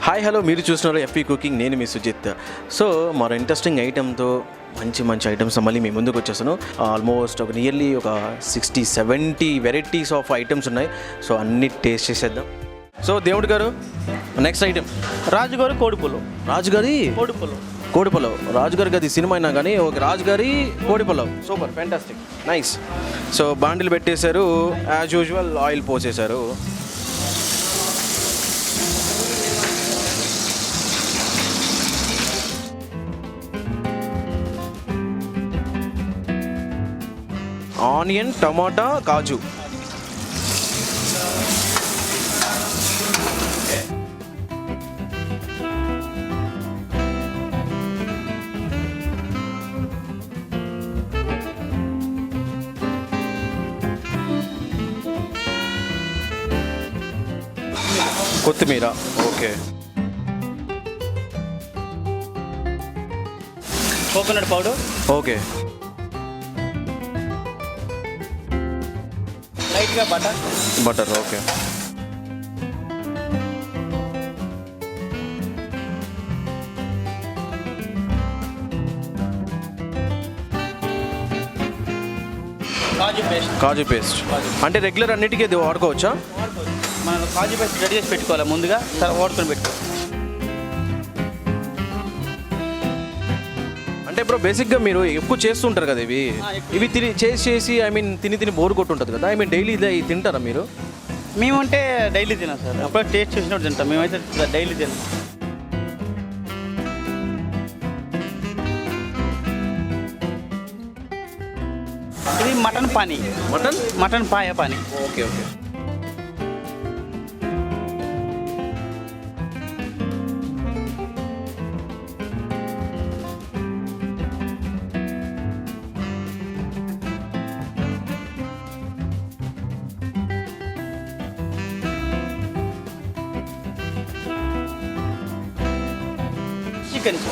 Hi hello, మీరు చూస్తున్నారు FP cooking. నేను మీ సుజిత్. సో మరో ఇంట్రెస్టింగ్ ఐటెంతో మంచి ఐటమ్స్ మళ్ళీ మీ ముందుకు వచ్చేసాను. ఆల్మోస్ట్ నియర్లీ ఒక 60-70 వెరైటీస్ ఆఫ్ ఐటమ్స్ ఉన్నాయి. సో అన్ని టేస్ట్ చేసేద్దాం. సో దేవుడి గారు, నెక్స్ట్ ఐటెం రాజుగారి కోడిపులు. రాజుగారి కోడిపులు కోడిపలావ్. రాజుగారి గది సినిమా అయినా కానీ ఒక రాజుగారి కోడిపలావ్. Super, fantastic, nice. సో బాండిల్ పెట్టేశారు, యాజ్ యూజువల్ ఆయిల్ పోసేశారు. ఆనియన్, టమాటా, కాజు. కొత్తిమీర. ఓకే. Coconut powder. ఓకే. లైట్గా బటర్. ఓకే. కాజు పేస్ట్ అంటే రెగ్యులర్ అన్నిటికీ ఇది వాడుకోవచ్చా? మనం కాజు పేస్ట్ రెడీ చేసి పెట్టుకోవాలి ముందుగా, తర్వాత వాడుకొని పెట్టుకోవాలి. అంటే ఇప్పుడు బేసిక్గా మీరు ఎక్కువ చేస్తుంటారు కదా ఇవి చేసి తిని బోర్ కొట్టుంటుంది కదా. డైలీ ఇది తింటారా మీరు? మేమంటే డైలీ తినాం సార్, అప్పుడు టేస్ట్ చేసినప్పుడు తింటాం. మేమైతే డైలీ తినాం. ఇది మటన్ పాయ పానీ. ఓకే.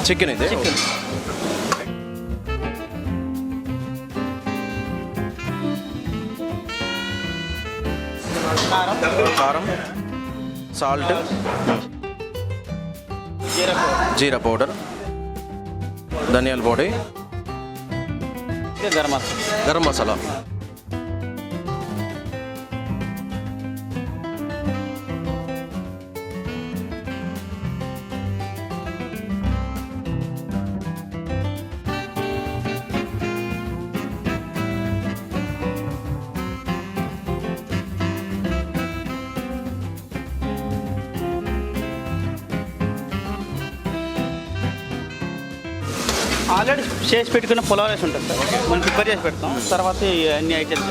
చికెన్ ఇది. కారం, సాల్ట్, జీరా పౌడర్, ధనియాల పొడి, గరం మసాలా. ఆల్రెడీ చేసి పెట్టుకున్న పులావ్ రైస్ ఉంటుంది సార్, మనం ప్రిపేర్ చేసి పెడతాం. తర్వాత అన్ని ఐటమ్స్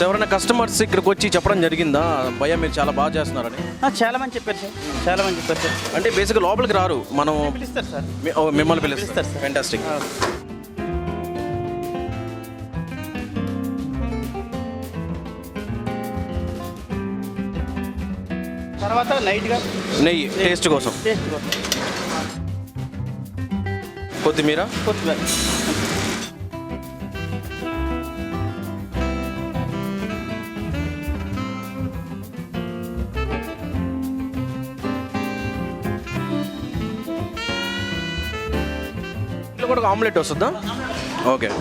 ఎవరైనా కస్టమర్స్ ఇక్కడికి వచ్చి చెప్పడం జరిగిందా, భయ్యా మీరు చాలా బాగా చేస్తున్నారని? చాలా మంది చెప్పారు సార్. అంటే బేసిక్గా లోపలికి రారు, మనం పిలుస్తారు సార్. మిమ్మల్ని పిలుస్తారు సార్. ఫ్యాంటాస్టిక్. తర్వాత నెయ్యి టేస్ట్ కోసం. కొత్తిమీర. ఇట్లా కూడా ఆమ్లెట్ వస్తుందా? ఓకే.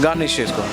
గార్నిష్ చేసుకోవాలి.